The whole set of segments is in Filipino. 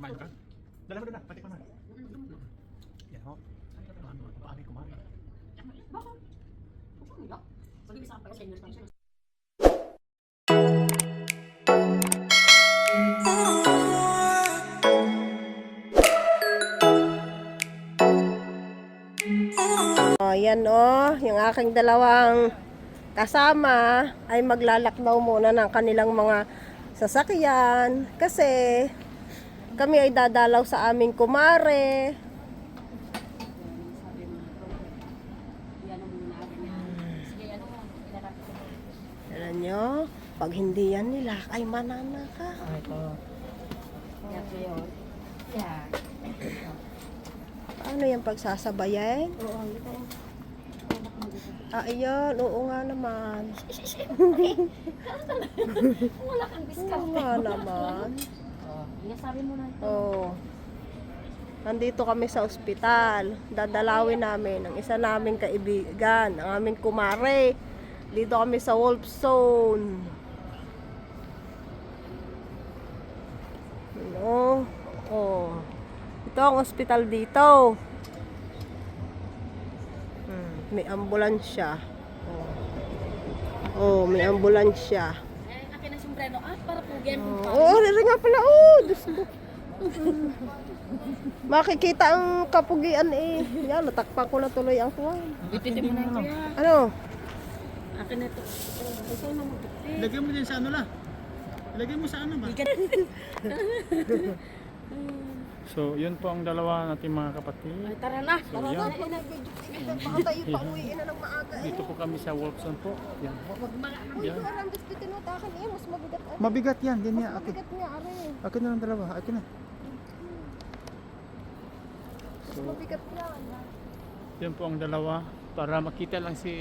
Kumain ka? Dala mo doon na, pati ko na. Yan ho. Kumari, kumari. Bakit? Wala. Sabi bisa pa sa English lang. Oh, yan yung aking dalawang kasama ay maglalakdaw muna ng kanilang mga sasakyan kasi kami ay dadalaw sa aming kumare. Alam nyo, pag hindi yan nila ay manana ka. Yeah. Paano yan pagsasabayan? Oo, Ayun, oo nga naman. wala kang Oo discount. nga naman. Inasabi mo na ito. Oo. Nandito kami sa ospital. Dadalawin namin ang isa naming kaibigan, ang aming kumare. Dito kami sa Wolf Zone. Ano? Oh. Ito ang ospital dito. May ambulansya. Oh, may ambulansya. Akin ang sombrero. Para pugyan mo pa. Oo, nga pala. Oh, Diyos ko. Makikita ang kapugian eh. Yan, natakpan ko na tuloy ang kuwan. Bititin mo na ito yan. Ano? Akin na ito. Ito na mo. Ilagay mo din sa ano la. Ilagay mo sa ano ba? So, yun po ang dalawa nating mga kapatid. Ay, tara na. So, yan. Baka tayo pauwiin na ng maaga eh. Dito po kami sa Wolfson po. Yan po. Uy, Yan. ito alam, gusto tinutakan eh. Mas mabigat. Mabigat yan, din Mas niya. Akin. mabigat niya, are. Akin na lang dalawa. Akin na. Mas mabigat yan. Yan po ang dalawa. Para makita lang si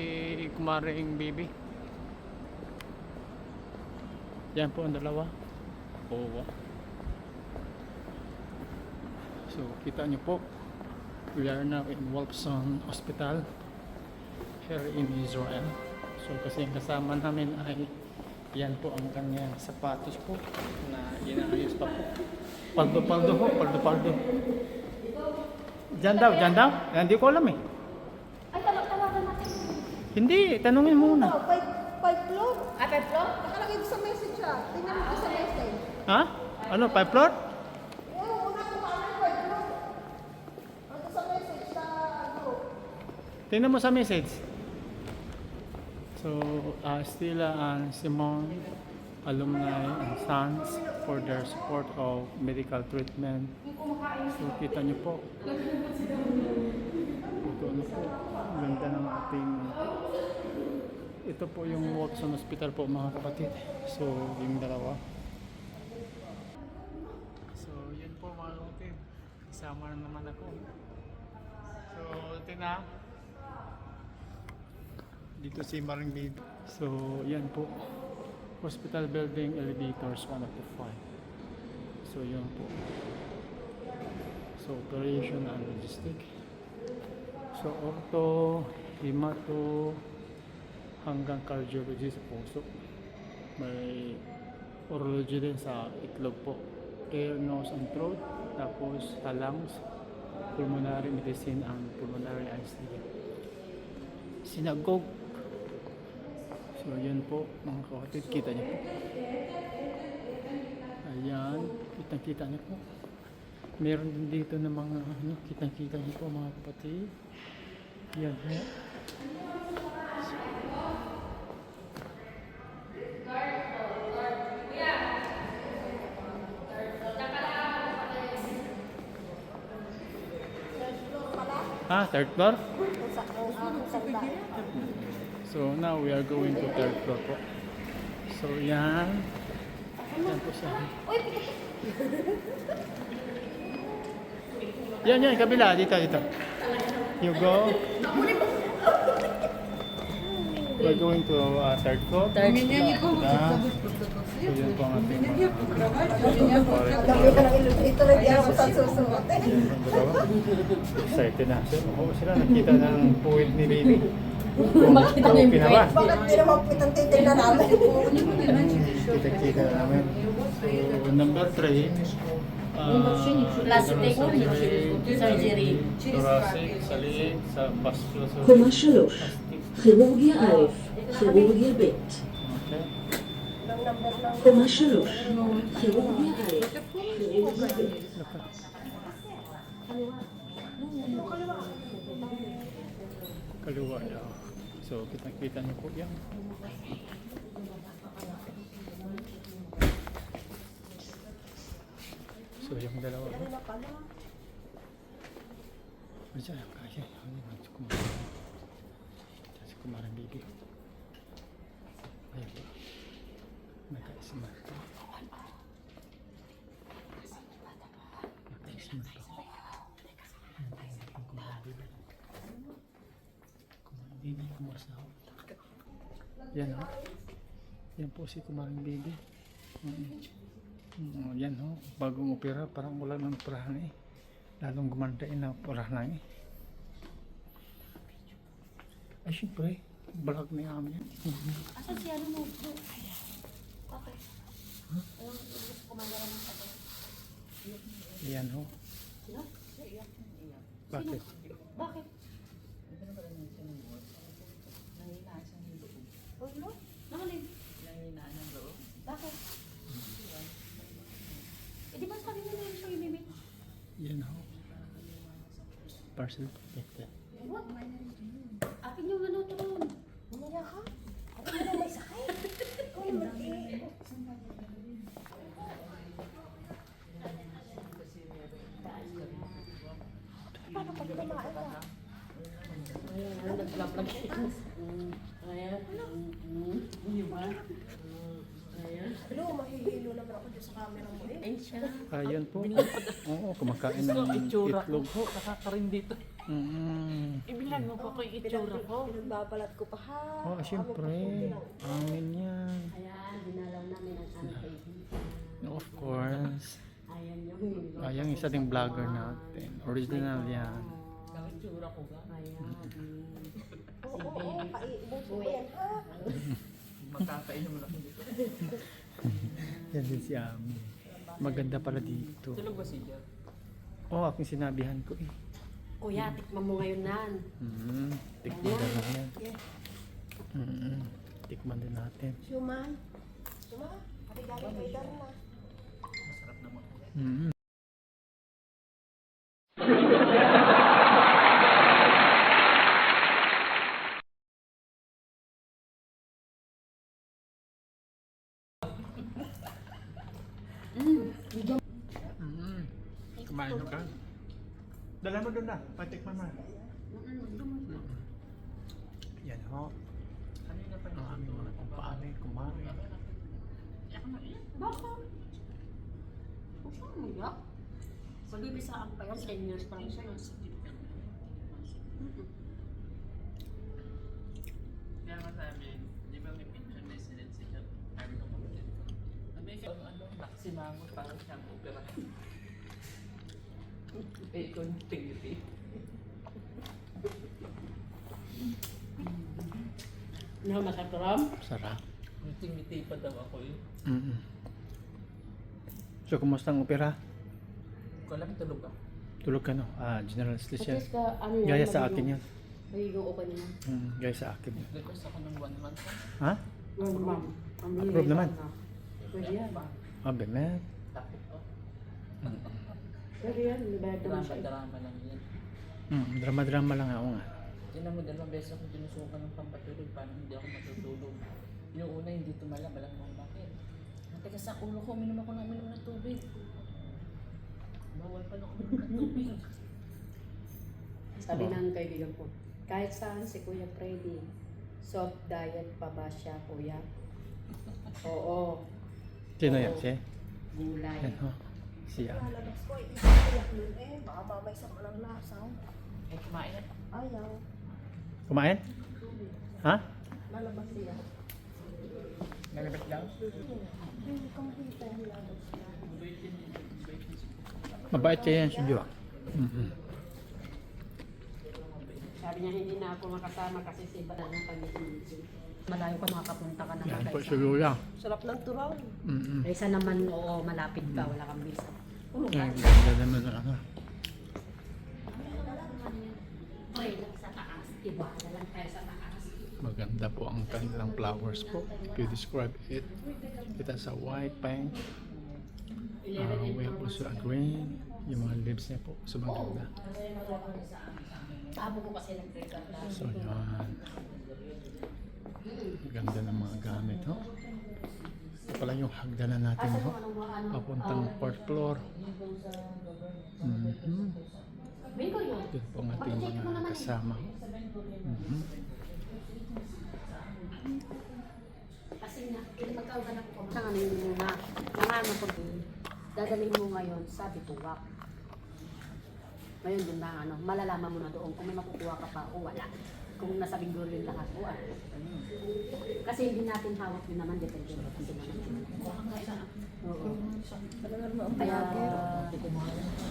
kumaring baby. Yan po ang dalawa. Oo. So, kita nyo po. We are now in Wolfson Hospital here in Israel. So, kasi yung kasama namin ay yan po ang kanyang sapatos po na inaayos pa po. Paldo-paldo po. Paldo-paldo. Diyan daw. Hindi ko alam eh. Ay, tawagan natin. Hindi, tanungin muna. Oh, five floor? Five floor? Nakalagay doon sa message siya. Tingnan mo sa message. Ha? Ano, 5 floor? Oo, una ko kami 5 floor. Ito sa message sa group. Tingnan mo sa message. So, Stella and Simon, alumni and sons for their support of medical treatment. So, kita nyo po. Ito ano po. Ganda ng ating... Ito po yung Wolfson Hospital po mga kapatid. So, yung dalawa. So, yun po mga kapatid. Kasama na naman ako. So, tina. Dito si Maring Babe. So, yan po. Hospital building elevators 1 up to 5. So, yun po. So, operation and logistic. So, ortho, hemato, hanggang cardiology sa puso. May urology din sa itlog po. Ear, nose, and throat. Tapos sa lungs, pulmonary medicine and pulmonary anesthesia. Sinagog. So yun po mga kapatid, kita niyo po. Ayan, kitang-kita niyo po. Meron din dito ng mga ano, kitang-kita niyo po mga kapatid. Yan po. Ah, third floor? So now we are going to third floor po. So yan. Yan po siya. Yan, kabila. Dito. You go. We're going to third floor. Third floor. Yeah. So yun po ang ating Ito rin yan sa susunod. excited na. So, sila nakita ng puwit ni baby. Makita niyo yung Pinawa. Bakit di naman kitang titignan namin? Kita-kita namin. So, number 3. Plastic surgery. thoracic, sa liig, sa vascular קומה 3, כירורגיה א', כירורגיה ב'. Okay. קומה 3, כירורגיה א', כירורגיה ב'. Kaliwa daw. So, kitang-kita niyo po yan. So, yung dalawa. Masya, kaya. Kasi kumarang bibi. Ayun ba? Naka-smart pa. Naka-smart pa. Bibi, kumasa ako. Yan o. Yan po si Kumaring Bibi. Yan o. Bagong opera, parang wala nang operahan eh. Lalong gumanda na operahan eh. Ay, syempre. Balag na yung amin yan. Asan si ano mo? Okay. Kumagawa ng sabi. Yan o. Sino? Bakit? Bakit? Ulo? Nakalin? Bakit? Eh di ba sabi mo na yun siya yung bibit? Yan o. Parcel protected. What? Akin yung ano to ron. Umaya ka? Ako na may sakay. Ikaw naman eh. Paano pag tumaan ka? Ayan, nag-vlog siya. Ayan. Hindi ba? Ayan. Hello, mahihilo naman ako dyan sa camera mo eh. Ay siya. Ayun po. Oo, kumakain ng Itsura itlog. ko, nakakarin dito. Ibilan mo pa ko yung itsura ko. Pinagbabalat ko pa ha. Oh, syempre. Amin yan. Ayan, dinalaw namin ang aming kaibigan. Of course. Ayan yung Ayang isa ding vlogger natin. Original yan. Ang itsura ko ba? Ayan. Oo, kaibuso ko yan ha. Makakain mo lang dito. Yan din si Ami. Maganda pala dito. Tulog ba siya? Oh, aking sinabihan ko eh. Kuya, tikman mo ngayon nan. Tikman din natin. Tikman din natin. Siumay. Siumay. Pati galing kay Darna. Masarap naman. Kumain ka? Dala mo doon na. Patikman mo. Yan ho. Kanina pa Ang aming mga kumpare, kumare. Baka. Huwag siyang umiyak. Magbibisaan pa yan, 10 years pa lang siya. Kaya nga sabi, di ba may pension residency siya? Sabi ko kapatid ko. Sabi ko, ano, maksimangot parang siyang opera. Eh, continuity. Ano, masakram? Sarap. Ngiti-ngiti pa daw ako eh. So, kumusta ang opera? Ko lang tulog ako. Tulog ka no? General anesthesia. Kasi ka, ano yan? Gaya sa akin yan. Magiging okay na yan. Gaya sa akin yan. Request ako ng 1 month. Ha? Well, ma'am. Approve naman. Pwede yan. Bemet. Tapos ko. Pwede yan, libayad naman siya. Drama lang yan. Drama-drama lang ako nga. Tinan mo, 2 beses ako tinusukan ng pampatulog. Paano hindi ako matutulog? Yung una, hindi tumala. Balang mo bakit? Teka sa ulo ko, uminom ako ng tubig. Bawal pa na ako uminom ng tubig. Sabi ng kaibigan ko, kahit saan si Kuya Freddy, soft diet pa ba siya, Kuya? Oo. Sino yan? Siya? Gulay. Yan ho. Siya. Lalabas ko eh. Iyak nun eh. Baka mamay sa malang lasaw. Eh, kumain na. Ayaw. Kumain? Ha? Lalabas siya. Nalabas lang? Hindi kang kita yung lalabas siya. Mabait siya yan si Jo. Sabi niya, hindi na ako makasama kasi si Bata na kami. Malayo ka makapunta ka na. Yan po si Lula. Sarap ng turaw. Kaysa naman, oo, malapit ka, wala kang visa. Ay, ganda naman ng ano. Okay lang sa taas. Iba na lang tayo sa taas. Maganda po ang kanilang flowers po. If you describe it, kita sa white, pink. We have also a green. Yung mga leaves niya po. So maganda. Tabo ko kasi nag-record na. So yan. Ganda ng mga gamit, ho. Ito pala yung hagdanan natin, ho. Papuntang 4th floor. Bingo yun. Ito po ang ating mga kasama, ho. Kasi nga, magkaugan ako kung saan ano yung mga nangaman ko din. Dadalhin mo ngayon sa bituwak. Ngayon doon na ano, malalaman mo na doon kung may makukuha ka pa o wala. Kung nasa bingo rin lahat o ano. Kasi hindi natin hawak din naman, depende naman. Oo. Kaya,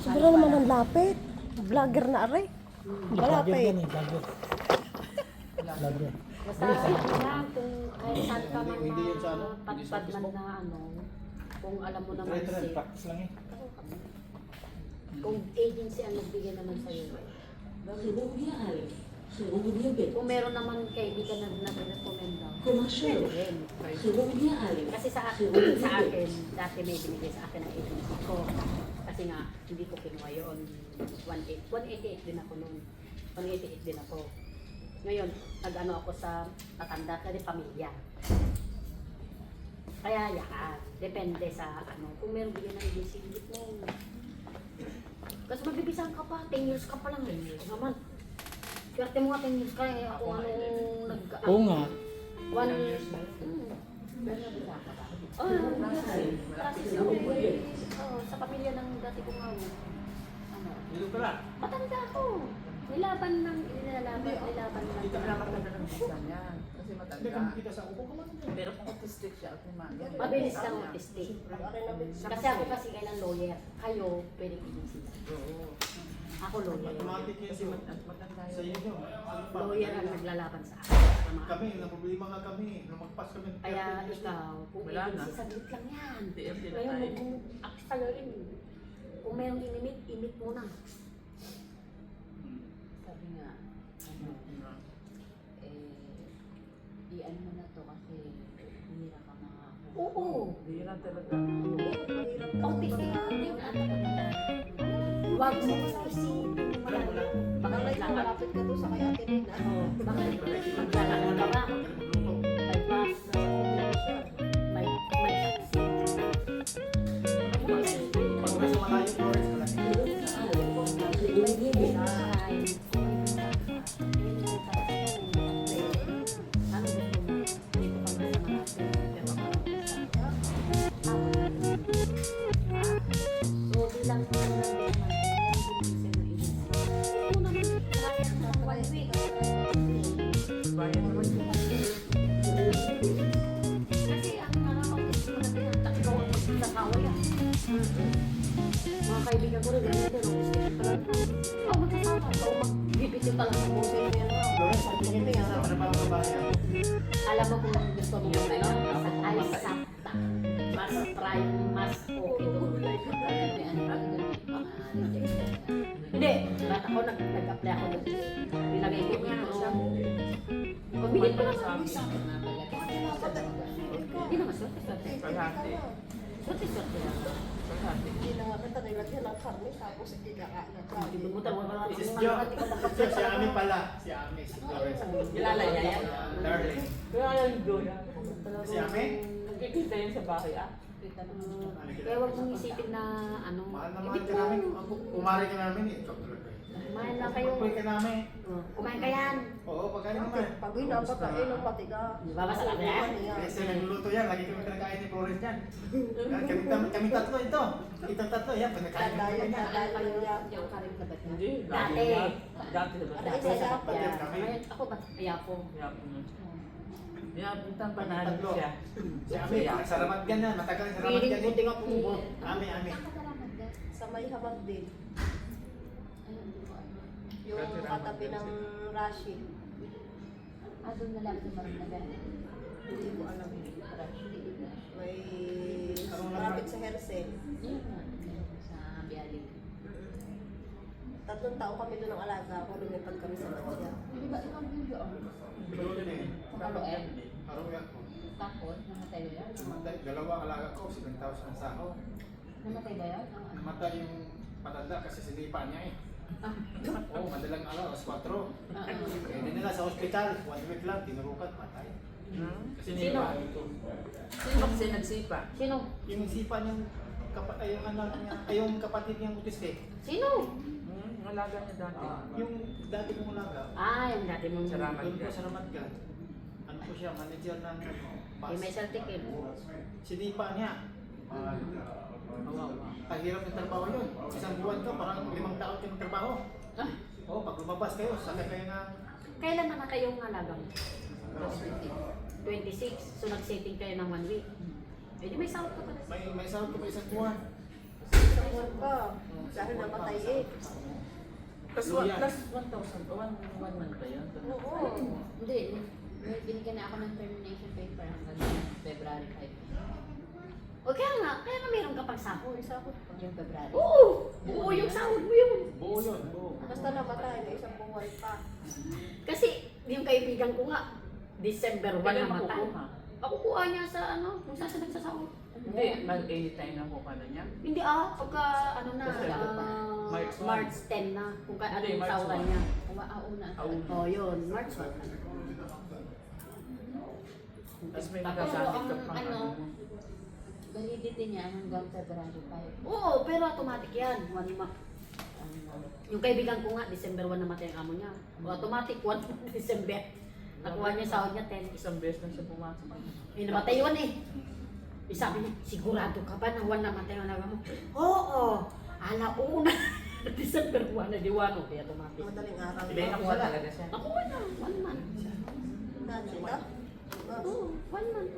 Siguro naman ang lapit. Vlogger na aray. Malapit. basta yan, kung kahit saan ka man patpad man na ano, kung alam mo naman kung agency ang nagbigay naman sa'yo. Sibugya ay. Sibugya bit. Kung meron naman kaibigan na nag-recommend daw. Commercial. Rin. Sibugya ay. Kasi sa akin, dati may binigay sa akin ng agency ko. Kasi nga, hindi ko kinuha yun. 188 din ako noon. 188 din ako. Ngayon, nag-ano ako sa tatanda kasi pamilya. Kaya yan, depende sa ano. Kung meron bigyan ng agency, hindi mo. Kasi magbibisan ka pa, 10 years ka pa lang eh. Naman, swerte mo nga 10 years ka eh. Kung anong nag... Oo nga. 1 years ba? Sa pamilya ng dati ko nga. Matanda ko. Nilaban ng Kasi matanda. Pero kung autistic siya, automatic. mabilis lang autistic. Kasi ako kasi kailan lawyer. Kayo, pwedeng agency. Ako lawyer. Kasi matanda Sa yun. inyo. Lawyer ang naglalaban sa akin. Tama. Kami, problema nga kami. Lumagpas kami. Kaya ikaw, kung Wala na. agency, saglit lang yan. TFT na Ngayon, tayo. mag-act tayo rin. Kung mayroong imit mo na. Sabi nga, i-ano mo na to kasi humira ka mga Oo. Bihira talaga. Autistic ka din. Huwag mo isipin. Baka naglalakad ka doon sa kaya Tirina. Baka naglalakad ka ba? May bus. May taxi. Pag nasa malayo forest, malaki. Sibugya bit. Bayan naman yun. Mga kaibigan ko rin, ganyan din, autistic pa lang. Ikaw magsasama, ikaw magbibigyan ka lang ng boses mo yan. Sabi niya, "Tingnan, Sa mga babayan. alam mo kung gusto mo yung ano, ay sakta. Mas try, mas okay doon. Hindi, ba't ako nag-apply ako doon. Nilagay ko nga siya. Pagbilit ko lang sa akin. Hindi naman swerte. Kalahati. Swerte lang. Kalahati. Limutan mo ba? Si Jo, si Ami pala. Si Ami, si Flores. Kilala niya yan? Darling. Kaya alam doon. Si Ami? Nagkikita yun sa bahay Kaya huwag mong isipin na ano. Mahal na mahal ka namin. Umari ka namin eh. Kumain na kayo. Pagpapay ka namin. Kumain ka yan. Oo, pagkain naman. Pagod na pa tayo ng patiga. Di ba masarap na yan? Kasi nagluluto yan. Lagi kami kinakain ni Flores yan. Kami tatlo ito. Itong tatlo yan. Pinakain kami yan. Yung karing sabat niya. Hindi. Dati. Dati sa bahay. Dati sa sabat yan. Ngayon, ako ba? Kaya po. Pinapuntan pa namin Tatlo. siya. Si Ami, saramat gan yan. Matagal ang saramat Piling gan buti eh. nga po. Ami, Ami. Sa may habag din. Yung katabi ng Rashid. doon na lang sa Barangay. Hindi ko alam. May malapit sa Hersel. Sa 3 taon kami doon ng alaga ako, lumipat kami sa Manila. Di ba ikaw yung doon? Pero yun eh. Kakaroon. Araw yan ko. Tapos, namatay ba yan? Namatay, dalawang alaga ko, 7,000 ang sahod. Namatay ba yan? Namatay yung matanda kasi sinipa niya eh. Oo, madalang araw, alas 4. Eh, hindi nila sa hospital, 1 week lang, tinurukan, patay. Kasi Sino? nipa ito. Sino kasi nagsipa? Sino? Yung sipa niyang ay, yung anak niya, ay yung kapatid niyang autistic. Sino? Alaga niya dati. Yung dati kong alaga, Yung dati mong Sa Ramat doon po Gan. sa Ramatgan. Ano po siya, manager ng bus. Yung may saltikin. Sinipa niya. Pahirap ng trabaho yun. Isang buwan ka, parang 5 taon ka ng trabaho. Oo, pag lumabas kayo, sakay kayo ng Kailan namatay yung alaga mo? 26. So nag-setting kayo ng 1 week. Eh di may sahod ka pa. may sahod ko pa isang buwan. Isang buwan pa. Dahil namatay eh. Plus Luya. plus 1,000 o 1 month ba yun? Oo. Hindi. May binigyan na ako ng termination paper hanggang February 5. O kaya nga meron ka pang sahod. May sahod pa. Yung February. Oo! Oo, yung sahod mo yun. Buo yun, buo. Basta namatay, may isang buwan pa. Kasi yung kaibigan ko nga, December 1 Kailan namatay. makukuha? Makukuha niya sa kung saan siya nagsasahod. Hindi, mag-anytime na ko ka na niya. Hindi pagka Kasi March 1. March 10 na, kung ano Hindi, yung March sahuran 1. niya. Umauna. Oh, yun, March 1. Tapos may Pero magagamit ang ka pang ano, ano mo. validity niya hanggang February 5. Oo, pero automatic yan. Yung kaibigan ko nga, December 1 namatay ang amo niya. O automatic 1 December. Nakuha niya sahod niya 10. Isang beses lang siya pumasok. Eh, namatay yun eh. Eh, sabi niya, sigurado ka ba na 1 namatay ang alaga mo? Oo, alauna. December 1 na di 1 kaya automatic. Madaling araw. Hindi, nakuha talaga siya. Nakuha na, 1 month. Dati na. Oo, 1 month.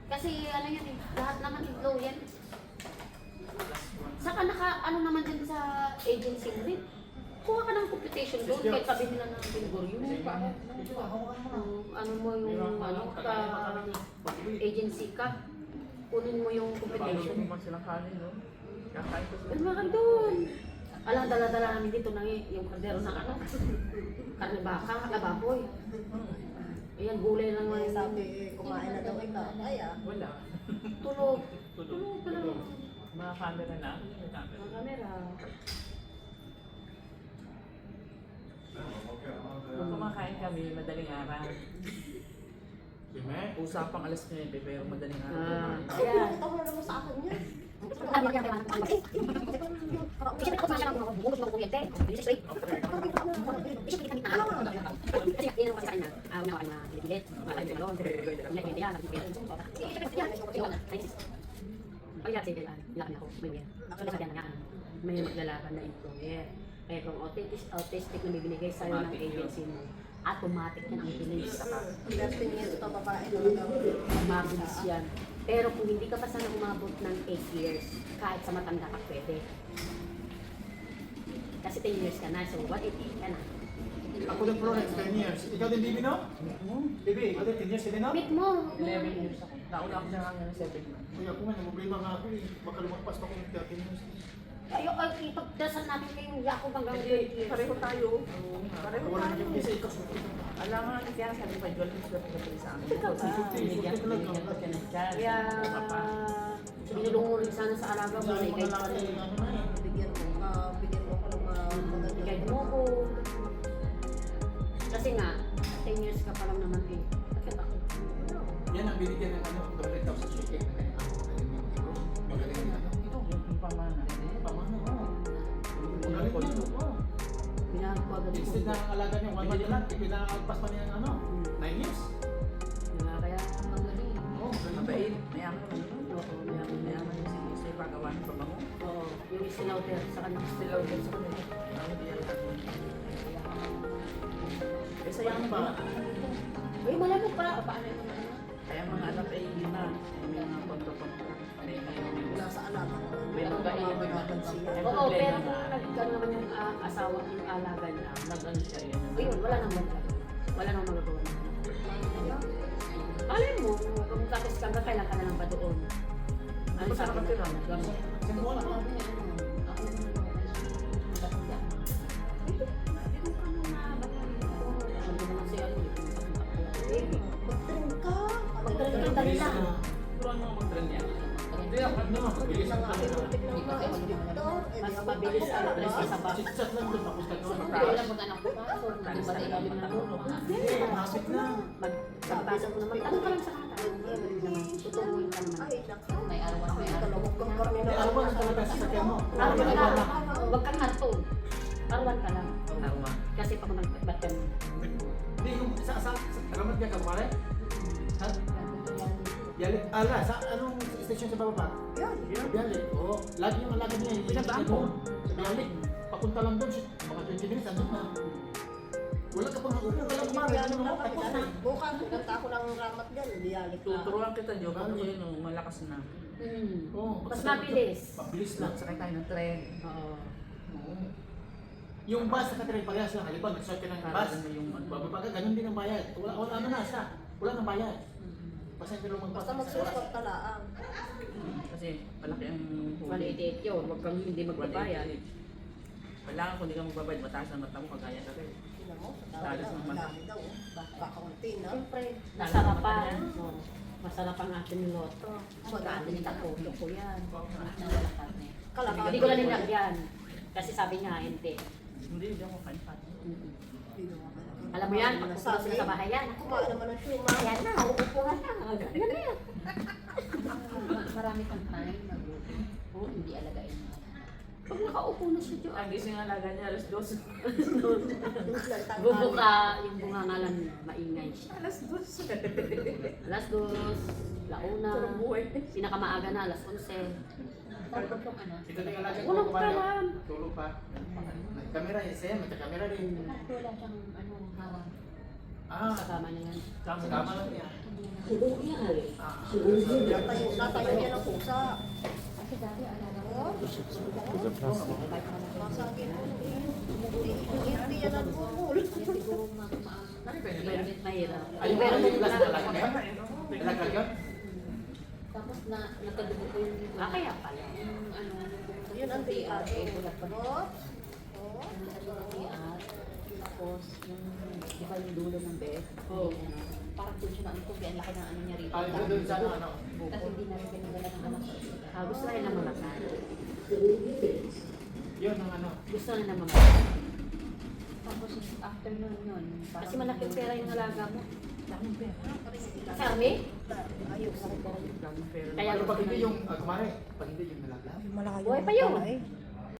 Kasi ano yan eh, lahat naman i-blow yan. Saka ano naman din sa agency mo din. Kuha ka ng computation doon, kahit sabi nila ng Pinagoryo. Ano mo yung agency ka, kunin mo yung Paano computation. naman silang kanin, no? Kakain ko sila. Ano ka doon? Alam, dala-dala namin dito ng yung kaldero ng ano. Karne baka, baboy. Ayan, gulay lang May naman. sabi, kumain na daw ikaw. Ay Wala. Tulog. Tulog ka lang. Mga camera na. May camera. Ang camera. Kung kumakain kami, madaling araw. Usapang alas 9, pero madaling araw. kumain. Ayan. Ito na naman sa akin yan. May maglalaban na employer. Kaya kung autistic na bibinigay sa'yo ng agency mo, automatic yan ang bilis. 13 years ito babae na daw. Mabilis yan. Pero kung hindi ka pa sana umabot ng 8 years, kahit sa matanda ka pwede. Kasi 10 years ka na, so 180 ka na. Ako din Florence, 10 years. Ikaw din, Bibi, no? Bibi, ikaw din 10 years din, no? Meet mo! 11 years ako. Nauna ako siya hanggang 7 months. Kuya ko nga, problema nga ako eh. Baka lumagpas pa kung 13 years. Ayaw, ipagdasal natin kayong Jacob hanggang 20 years. Pareho tayo. Pareho Wala tayo. nang isa ikaw. Alam nga, kaya sabi pa, Joel, mas dapat ka sa amin. Ikaw ba? Binigyan ko ka ng chance. Kaya, binulungo rin sana sa alaga mo, Dahil na mga ikay lalaki, ano na eh. Bigyan mo ko ng mga Kahit mo ko. Kasi nga, 10 years ka pa lang naman eh. Bakit ako? Yan ang binigyan ng ano, 200,000 shake na kaya ako. Magaling din ano. Yung pamana. Pamano, oo. Magaling din, oo. Binahan ko agad Instead na ang alaga niya, 1 month lang, ipinaalpas pa niya ng ano, 9 years. Diba? Kaya, magaling. Oo, magaling. Mabait. Mayaman naman yun. Oo, mayaman. Mayaman yung si Isay pagawa ng pabango. Oo, yung istinauter sa kanang Still out din sa kanila. Ano yan? Eh, sayang Ano ba? ba? Uy, malamog pa. Paano yung mga ano? Kaya mga anak ay yun na. May mga kontra-kontra. wala sa alaga ko. May mga Magagan siya. May Oo, problema pero na. kung nagkano naman yung asawa, yung alaga niya, Nag-ano siya yun. ayun, wala nang wala nang magagawa. Alin mo, kung tapos ka ba, kailan ka na lang ba doon? Ano sa nakatira? Isang buwan ako. nila. Turuan mo ako mag-trend yan. Hindi, ano, mabilis ang Mas mabilis ka rin sa bus. Chit-chat lang doon, tapos ka doon. Hindi lang mag anak ko pasok. Nandun ba sa ilalim ng lupa? Hapit lang. Pagpasok mo naman, tanong ka lang sa kata. Tuturuin ka naman. May arawan, may arawan. May arawan ang talaga sa sakyan mo. Arwan ka lang. Huwag kang harto. Arwan ka lang. Arwa. Kasi pag nagbat ka mo. Hindi, yung sa alamat ka kamare? Ha? Yalit, sa anong station sa bababa? Yalit. Oo, lagi yung alaga niya. Pinabangko. Sa Yalit. Papunta lang doon, mga 20 minutes, andun na. Wala ka pang upo ka lang mare. Ano mo, tapos na. Bukas, punta ako ng ramat dyan. Biyalik na. Tuturuan kita, Jo. Paano yun, no? Malakas na. Oo, Mas mabilis. Mabilis lang. Sakay tayo ng tren. Oo. Oo. Yung bus sa Catherine parehas lang. Halimbawa, nag-sort ka ng Para bus. na yung Bababa ka, ganun din ang bayad. Wala ano na, wala nang bayad. Basta hindi lang Basta mag-bus. magsusot talaang. Kasi malaki ang huli. Validate yun. Huwag kang hindi magbabayad. Kailangan kung hindi ka magbabayad, mataas ang mata mo, kagaya ka rin. Tingnan mo, sa Talas daw, ng mata. dami daw. Kakaunti na. Siyempre, masarapan. Masarap ang ating niloto. Madami. Nitapulo ko yan. Nalalakas na yun. Kalakal. Hindi ko na nilagyan. Kasi sabi niya, hindi. Hindi, hindi ako kain pa. Alam mo yan, pag pupunta sila sa bahay yan. Kumain naman ng siyuma. Ayan na, uupo ka na. Yan na yan. Marami kang time magluto. Oo, hindi alagain mo. Pag nakaupo na siya dyan. Ang gising ang alaga niya, alas 12. Bubuka yung bunga nga lang maingay siya. Alas 12. Alas 2, launa, Sarap buhay. pinakamaaga na, alas 11. Tapos yung ano, Ito din alaga ko. Tulog pa lang. Tulog pa. Kamera, siya, may kamera rin. wala siyang ano, hawak. Sa kama niya yan. Tama lang yan. Natayo niya ng pusa. Kasi dati alaga ko. Masagin mo. Hindi yan ang bubul. Yan siguro Medyo mahirap. Ay, yung Pero yung kung last wala- talaga ngayon? Talaga yun? Tapos na nagkadugo ko yung dito. Kaya pala. Yung ano, Yun ang PR, delikado. bulat pa. Oh. Nagkadugo ng PR. Tapos yung, di ba yung dulo ng bed? Oo. Ano, parang doon siya naantog. Ang laki ng ano niya rito. Ay, doon sa ano? Kasi hindi na rin pinadala ng anak ko. Gusto na nila mamatay. Yun ang ano. Gusto na nila mamatay. Tapos after nun yun. Kasi malaking pera yung alaga mo. Daming pera. Sabi? Ayos. Daming pera. Kaya Pero pag hindi yung, kumare, pag hindi yung nalaga. Malayo. Buhay pa yun. Eh.